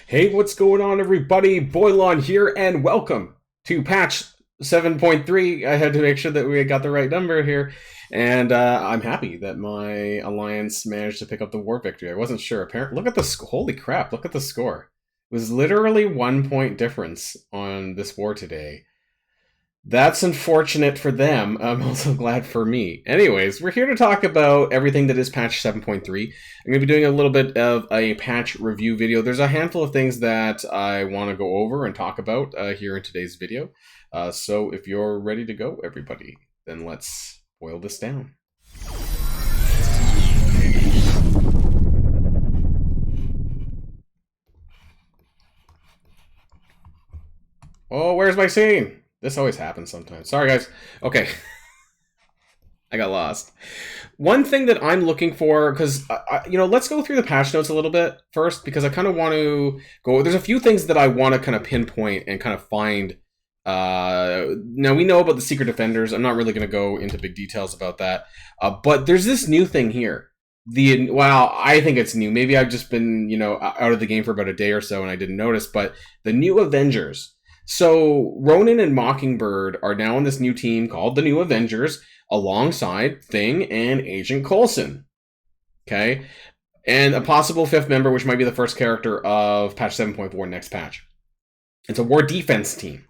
Hey, what's going on, everybody? Boilon here, and welcome to patch 7.3. I had to make sure that we got the right number here, and I'm happy that my alliance managed to pick up the war victory. I wasn't sure. Apparently, look at the holy crap! Look at the score. It was literally 1 point difference on this war today. That's unfortunate for them. I'm also glad for me. Anyways, we're here to talk about everything that is patch 7.3. I'm going to be doing a little bit of a patch review video. There's a handful of things that I want to go over and talk about here in today's video. So if you're ready to go, everybody, then let's boil this down. Oh, where's my scene? This always happens sometimes. Sorry, guys. Okay. I got lost. One thing that I'm looking for, because, let's go through the patch notes a little bit first, because I kind of want to go... There's a few things that I want to kind of pinpoint and kind of find. Now, we know about the Secret Defenders. I'm not really going to go into big details about that. But there's this new thing here. Well, I think it's new. Maybe I've just been, out of the game for about a day or so and I didn't notice. But the new Avengers... So, Ronan and Mockingbird are now on this new team called the New Avengers, alongside Thing and Agent Coulson. Okay? And a possible fifth member, which might be the first character of patch 7.4 next patch. It's a war defense team.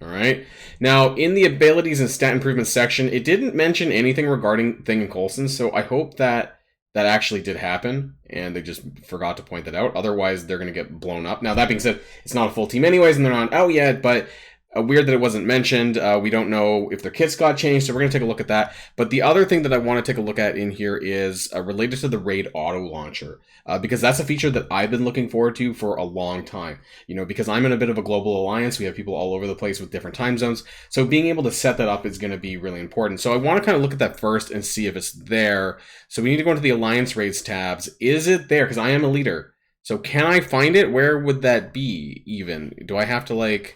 Alright? Now, in the abilities and stat improvement section, it didn't mention anything regarding Thing and Coulson, so I hope that actually did happen, and they just forgot to point that out. Otherwise, they're going to get blown up. Now, that being said, it's not a full team anyways, and they're not out yet, but weird that it wasn't mentioned. We don't know if their kits got changed, so we're going to take a look at that. But the other thing that I want to take a look at in here is related to the Raid Auto Launcher, because that's a feature that I've been looking forward to for a long time. Because I'm in a bit of a global alliance. We have people all over the place with different time zones, so being able to set that up is going to be really important. So I want to kind of look at that first and see if it's there. So we need to go into the Alliance Raids tabs. Is it there? Because I am a leader. So can I find it? Where would that be, even? Do I have to,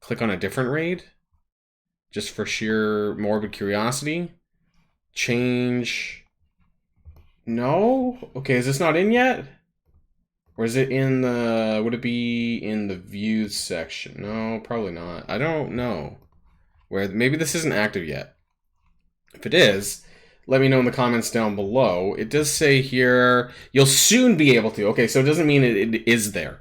click on a different raid? Just for sheer morbid curiosity? Change... No? Okay, is this not in yet? Or is it in the... Would it be in the views section? No, probably not. I don't know. Maybe this isn't active yet. If it is, let me know in the comments down below. It does say here, you'll soon be able to. Okay, so it doesn't mean it is there.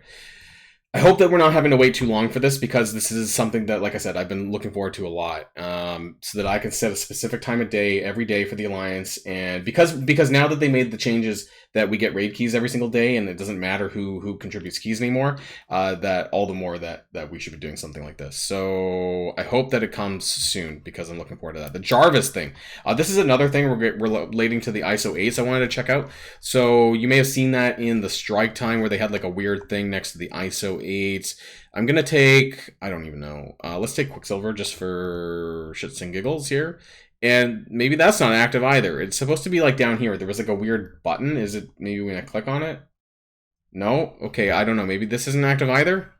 I hope that we're not having to wait too long for this, because this is something that, like I said, I've been looking forward to a lot, so that I can set a specific time of day every day for the Alliance. And because now that they made the changes that we get raid keys every single day, and it doesn't matter who contributes keys anymore, that all the more that we should be doing something like this. So I hope that it comes soon, because I'm looking forward to that. The Jarvis thing. This is another thing relating to the ISO 8s I wanted to check out. So you may have seen that in the strike time, where they had a weird thing next to the ISO 8s. I'm gonna take, I don't even know, let's take Quicksilver just for shits and giggles here. And maybe that's not active either. It's supposed to be down here. There was a weird button. Is it maybe when I click on it? No? Okay, I don't know. Maybe this isn't active either?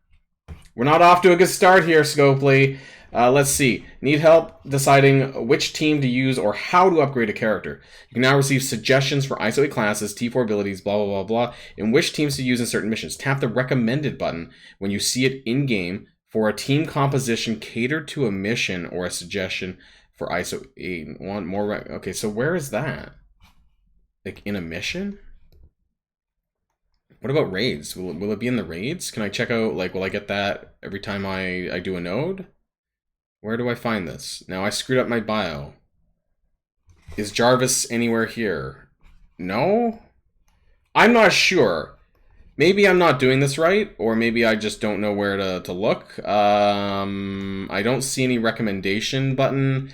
We're not off to a good start here, Scopely. Let's see. Need help deciding which team to use or how to upgrade a character. You can now receive suggestions for ISO 8 classes, T4 abilities, blah, blah, blah, blah, and which teams to use in certain missions. Tap the recommended button when you see it in-game for a team composition catered to a mission or a suggestion for ISO 8. Want more? Okay, so where is that? In a mission? What about raids? Will it be in the raids? Can I check out, will I get that every time I do a node? Where do I find this? Now, I screwed up my bio. Is Jarvis anywhere here? No? I'm not sure. Maybe I'm not doing this right, or maybe I just don't know where to look. I don't see any recommendation button.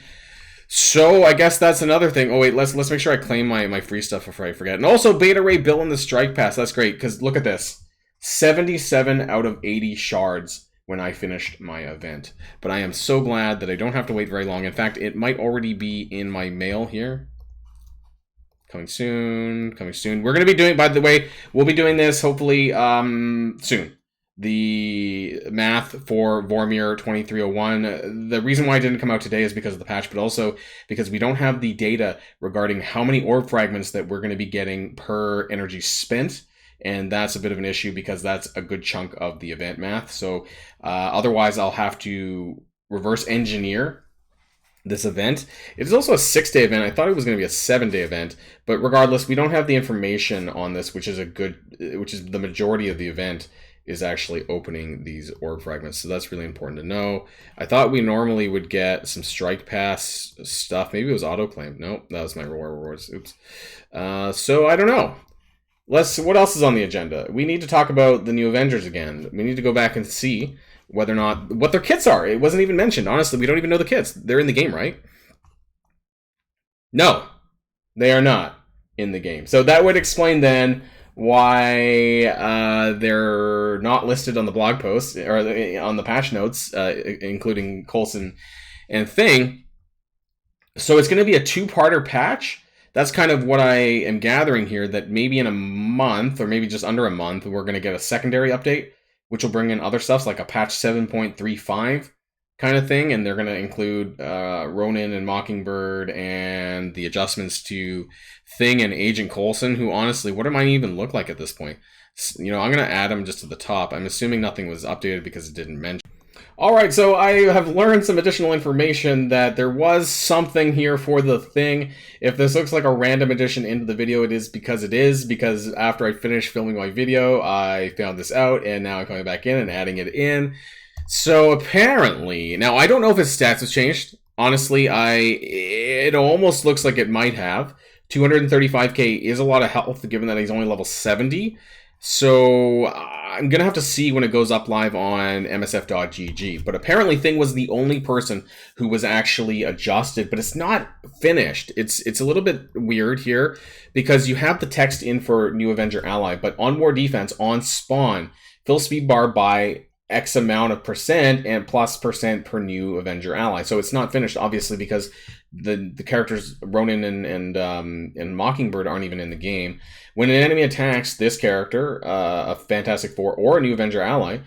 So I guess that's another thing. Oh wait, let's make sure I claim my free stuff before I forget. And also Beta Ray Bill in the Strike Pass. That's great, because look at this. 77 out of 80 shards when I finished my event. But I am so glad that I don't have to wait very long. In fact, it might already be in my mail here. Coming soon, coming soon. We're going to be doing, by the way, we'll be doing this hopefully soon. The math for Vormir 2301. The reason why it didn't come out today is because of the patch, but also because we don't have the data regarding how many orb fragments that we're going to be getting per energy spent. and that's a bit of an issue because that's a good chunk of the event math. So otherwise, I'll have to reverse engineer this event. It is also a 6-day event. I thought it was going to be a 7-day event, but regardless, we don't have the information on this, which is the majority of the event is actually opening these orb fragments. So that's really important to know. I thought we normally would get some strike pass stuff. Maybe it was autoclaim. Nope, that was my rewards. Oops. So I don't know. What else is on the agenda? We need to talk about the new Avengers again. We need to go back and see whether or not what their kits are. It wasn't even mentioned. Honestly, we don't even know the kits. They're in the game, right? No, they are not in the game. So that would explain then why they're not listed on the blog post or on the patch notes, including Coulson and Thing. So it's going to be a 2-parter patch. That's kind of what I am gathering here, that maybe in a month, or maybe just under a month, we're going to get a secondary update, which will bring in other stuff like a patch 7.35 kind of thing, and they're going to include Ronin and Mockingbird and the adjustments to Thing and Agent Coulson, who honestly, what do mine even look like at this point? You know, I'm going to add them just to the top. I'm assuming nothing was updated because it didn't mention. Alright, so I have learned some additional information that there was something here for the Thing. If this looks like a random addition into the video, it is, because after I finished filming my video, I found this out, and now I'm coming back in and adding it in. So apparently, now I don't know if his stats have changed. Honestly, it almost looks like it might have. 235k is a lot of health, given that he's only level 70. So I'm going to have to see when it goes up live on msf.gg. But apparently Thing was the only person who was actually adjusted, but it's not finished. It's a little bit weird here because you have the text in for new Avenger ally, but on war defense, on spawn, fill speed bar by X amount of percent and plus percent per new Avenger ally. So it's not finished, obviously, because the characters Ronin and Mockingbird aren't even in the game. When an enemy attacks this character, a Fantastic Four or a new Avenger ally,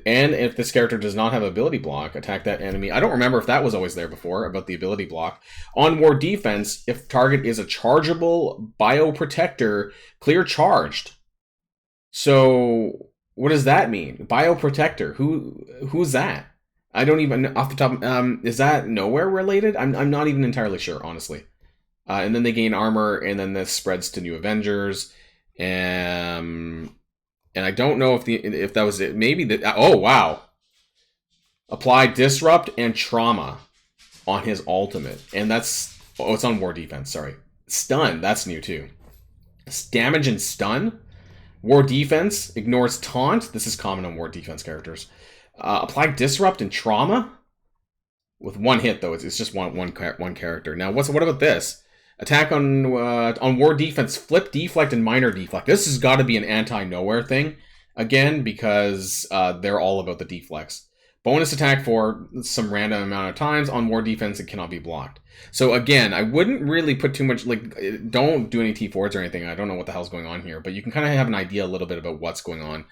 and if this character does not have ability block, attack that enemy. I don't remember if that was always there before about the ability block. On war defense, if target is a chargeable bioprotector, clear charged. So what does that mean? Bioprotector. Who's that? I don't even, off the top, is that Nowhere related? I'm not even entirely sure, honestly. And then they gain armor, and then this spreads to new Avengers. And I don't know if that was it. Maybe oh wow. Apply disrupt and trauma on his ultimate. And that's, oh, it's on war defense, sorry. Stun, that's new too. Damage and stun. War defense ignores taunt. This is common on war defense characters. Apply disrupt and trauma with one hit, though. It's just one character. Now, what about this? Attack on war defense, flip, deflect, and minor deflect. This has got to be an anti-nowhere thing again, because they're all about the deflects. Bonus attack for some random amount of times. On war defense, it cannot be blocked. So again, I wouldn't really put too much, like, don't do any T4s or anything. I don't know what the hell's going on here, but you can kind of have an idea a little bit about what's going on.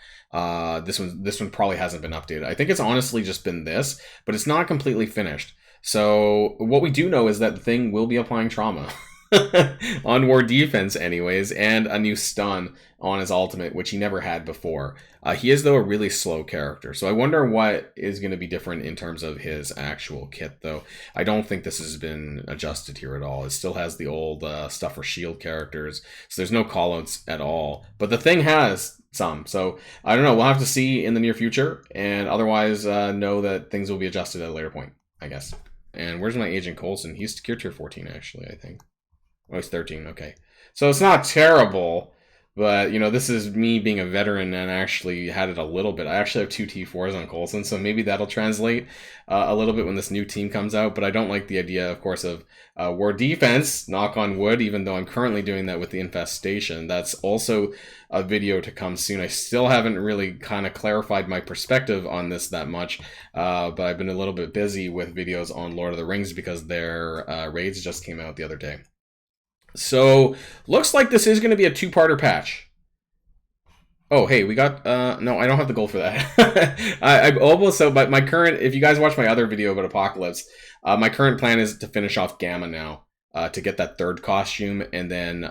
This one probably hasn't been updated. I think it's honestly just been this, but it's not completely finished. So what we do know is that the Thing will be applying trauma on war defense anyways, and a new stun on his ultimate, which he never had before. He is, though, a really slow character, so I wonder what is going to be different in terms of his actual kit, though. I don't think this has been adjusted here at all. It still has the old stuff for shield characters, so there's no callouts at all. But the Thing has some, so I don't know. We'll have to see in the near future, and otherwise know that things will be adjusted at a later point, I guess. And where's my Agent Coulson? He's gear tier 14, actually, I think. Oh, he's 13, okay. So it's not terrible, but, you know, this is me being a veteran and actually had it a little bit. I actually have 2 T4s on Coulson, so maybe that'll translate a little bit when this new team comes out, but I don't like the idea, of course, of war defense, knock on wood, even though I'm currently doing that with the infestation. That's also a video to come soon. I still haven't really kind of clarified my perspective on this that much, but I've been a little bit busy with videos on Lord of the Rings because their raids just came out the other day. So, looks like this is going to be a 2-parter patch. Oh, hey, we got, no, I don't have the goal for that. I'm almost, so, but my current, if you guys watch my other video about Apocalypse, my current plan is to finish off Gamma now. to get that third costume, and then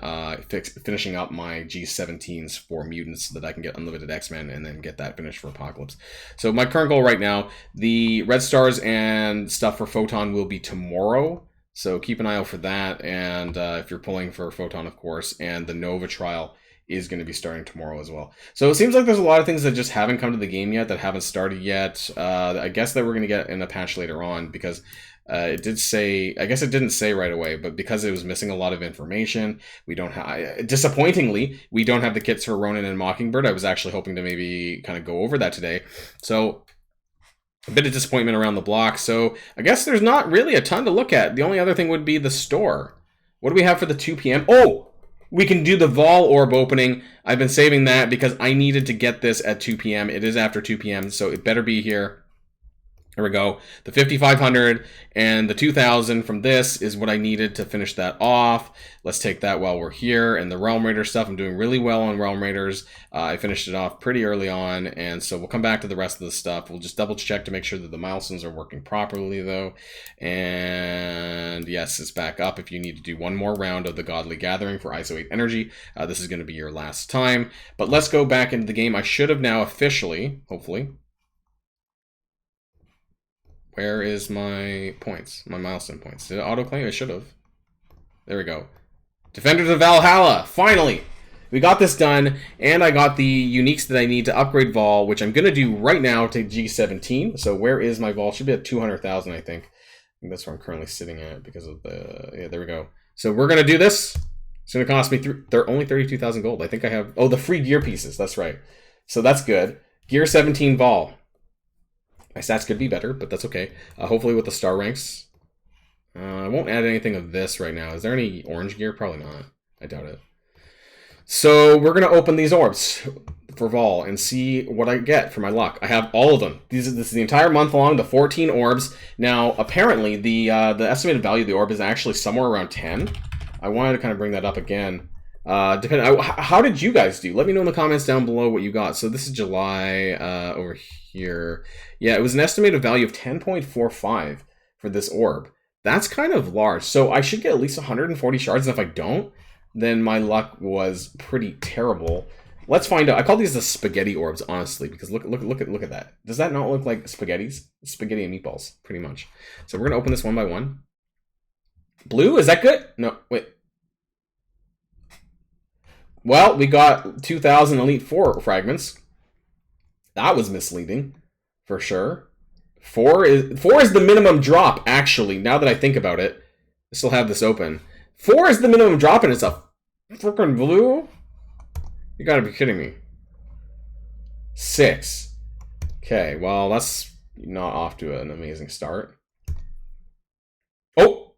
finishing up my G17s for mutants so that I can get unlimited X-Men and then get that finished for Apocalypse. So my current goal right now, the red stars and stuff for Photon will be tomorrow. So keep an eye out for that. And if you're pulling for Photon, of course, and the Nova trial is going to be starting tomorrow as well. So it seems like there's a lot of things that just haven't come to the game yet, that haven't started yet. I guess that we're going to get in a patch later on, because it did say, I guess it didn't say right away, but because it was missing a lot of information, we don't have, disappointingly, we don't have the kits for Ronin and Mockingbird. I was actually hoping to maybe kind of go over that today. So a bit of disappointment around the block. So I guess there's not really a ton to look at. The only other thing would be the store. What do we have for the 2 p.m.? Oh! We can do the Vol orb opening. I've been saving that because I needed to get this at 2 p.m. It is after 2 p.m., so it better be here. Here we go. The 5,500 and the 2,000 from this is what I needed to finish that off. Let's take that while we're here. And the Realm Raider stuff, I'm doing really well on Realm Raiders. I finished it off pretty early on, and so we'll come back to the rest of the stuff. We'll just double check to make sure that the milestones are working properly, though. And yes, it's back up. If you need to do one more round of the Godly Gathering for ISO 8 Energy, this is going to be your last time. But let's go back into the game. I should have now officially, hopefully... Where is my points? My milestone points. Did it auto-claim? I should have. There we go. Defenders of Valhalla! Finally! We got this done, and I got the uniques that I need to upgrade Vol, which I'm going to do right now to G17. So where is my Vol? Should be at 200,000, I think. That's where I'm currently sitting at because of the... Yeah, there we go. So we're going to do this. It's going to cost me... They're only 32,000 gold. I think I have... Oh, the free gear pieces. That's right. So that's good. Gear 17 Vol. My stats could be better, but that's okay. Hopefully with the star ranks. I won't add anything of this right now. Is there any orange gear? Probably not. I doubt it. So we're going to open these orbs for Vol and see what I get for my luck. I have all of them. This is the entire month long, the 14 orbs. Now, apparently, the estimated value of the orb is actually somewhere around 10. I wanted to kind of bring that up again. How did you guys do? Let me know in the comments down below what you got. So this is July over here. Yeah, it was an estimated value of 10.45 for this orb. That's kind of large. So I should get at least 140 shards, and if I don't, then my luck was pretty terrible. Let's find out. I call these the spaghetti orbs, honestly, because look at that. Does that not look like spaghettis? Spaghetti and meatballs, pretty much. So we're gonna open this one by one. Blue, is that good? No, wait. Well, we got 2,000 Elite 4 fragments. That was misleading, for sure. 4 is the minimum drop, actually, now that I think about it. I still have this open. 4 is the minimum drop, and it's a freaking blue? You gotta be kidding me. 6. Okay, well, that's not off to an amazing start. Oh!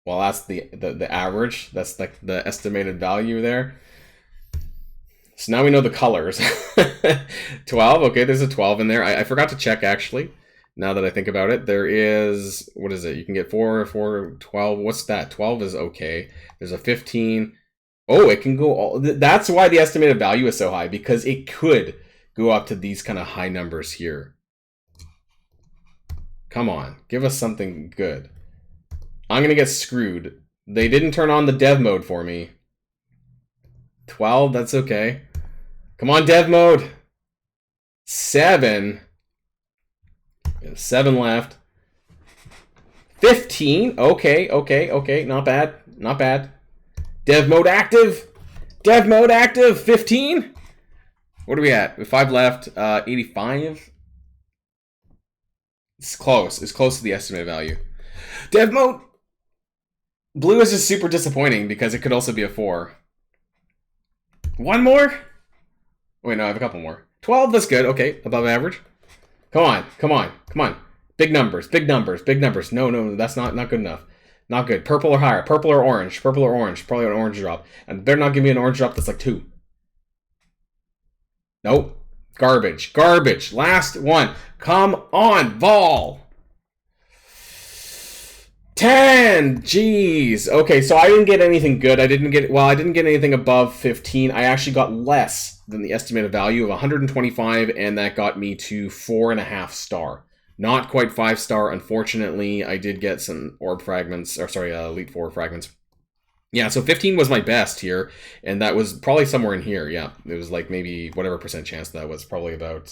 Well, that's the average. That's like the estimated value there. So now we know the colors. 12. Okay, there's a 12 in there. I forgot to check, actually. Now that I think about it, there is... What is it? You can get 4, 12. What's that? 12 is okay. There's a 15. Oh, it can go all... That's why the estimated value is so high, because it could go up to these kind of high numbers here. Come on. Give us something good. I'm going to get screwed. They didn't turn on the dev mode for me. 12, that's okay. Come on, dev mode. 7. 7 left. 15. Okay. Not bad. Dev mode active. Dev mode active. 15. What are we at? We have 5 left. 85. It's close. It's close to the estimated value. Dev mode. Blue is just super disappointing because it could also be a 4. One more? Wait, no, I have a couple more. 12, that's good. Okay, above average. Come on. Big numbers. No, that's not good enough. Not good. Purple or higher. Purple or orange. Probably an orange drop. And they're not giving me an orange drop that's like 2. Nope. Garbage. Last one. Come on, Vol. 10! Jeez. Okay, so I didn't get anything good. I didn't get anything above 15. I actually got less than the estimated value of 125, and that got me to 4.5 star. Not quite 5-star, unfortunately. I did get some orb fragments, or sorry, Elite Four fragments. Yeah, so 15 was my best here, and that was probably somewhere in here. Yeah, it was like maybe whatever percent chance that was, probably about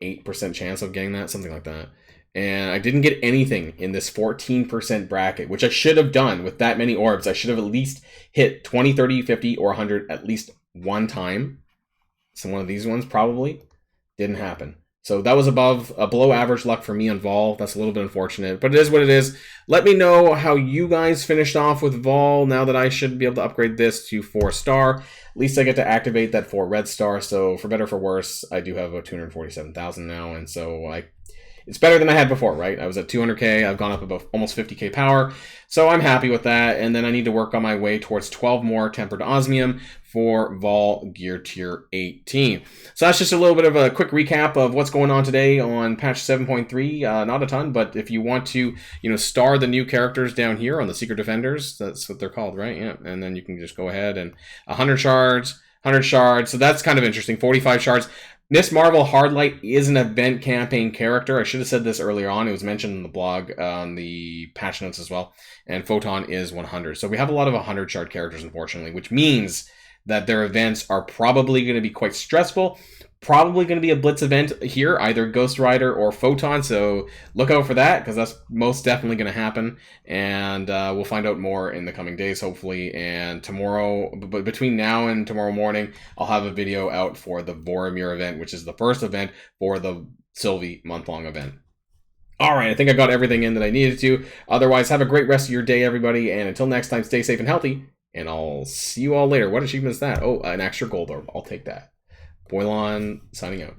8% chance of getting that, something like that. And I didn't get anything in this 14% bracket, which I should have done with that many orbs. I should have at least hit 20, 30, 50, or 100 at least one time. So one of these ones probably didn't happen. So that was below average luck for me on Vol. That's a little bit unfortunate, but it is what it is. Let me know how you guys finished off with Vol now that I should be able to upgrade this to 4-star. At least I get to activate that 4 red star. So for better or for worse, I do have about 247,000 now, and so it's better than I had before, right? I was at 200k. I've gone up about almost 50k power. So I'm happy with that. And then I need to work on my way towards 12 more tempered osmium for Vol Gear Tier 18. So that's just a little bit of a quick recap of what's going on today on patch 7.3. Not a ton, but if you want to, star the new characters down here on the Secret Defenders, that's what they're called, right? Yeah. And then you can just go ahead and 100 shards, 100 shards. So that's kind of interesting. 45 shards. Miss Marvel Hardlight is an event campaign character. I should have said this earlier on. It was mentioned in the blog, on the patch notes as well. And Photon is 100. So we have a lot of 100 shard characters, unfortunately, which means that their events are probably going to be quite stressful. Probably going to be a blitz event here, either Ghost Rider or Photon. So look out for that, because that's most definitely going to happen. And we'll find out more in the coming days, hopefully. And tomorrow, but between now and tomorrow morning, I'll have a video out for the Boromir event, which is the first event for the Sylvie month-long event. All right, I think I got everything in that I needed to. Otherwise, have a great rest of your day, everybody. And until next time, stay safe and healthy. And I'll see you all later. What achievement is that? Oh, an extra gold orb. I'll take that. Boilon signing out.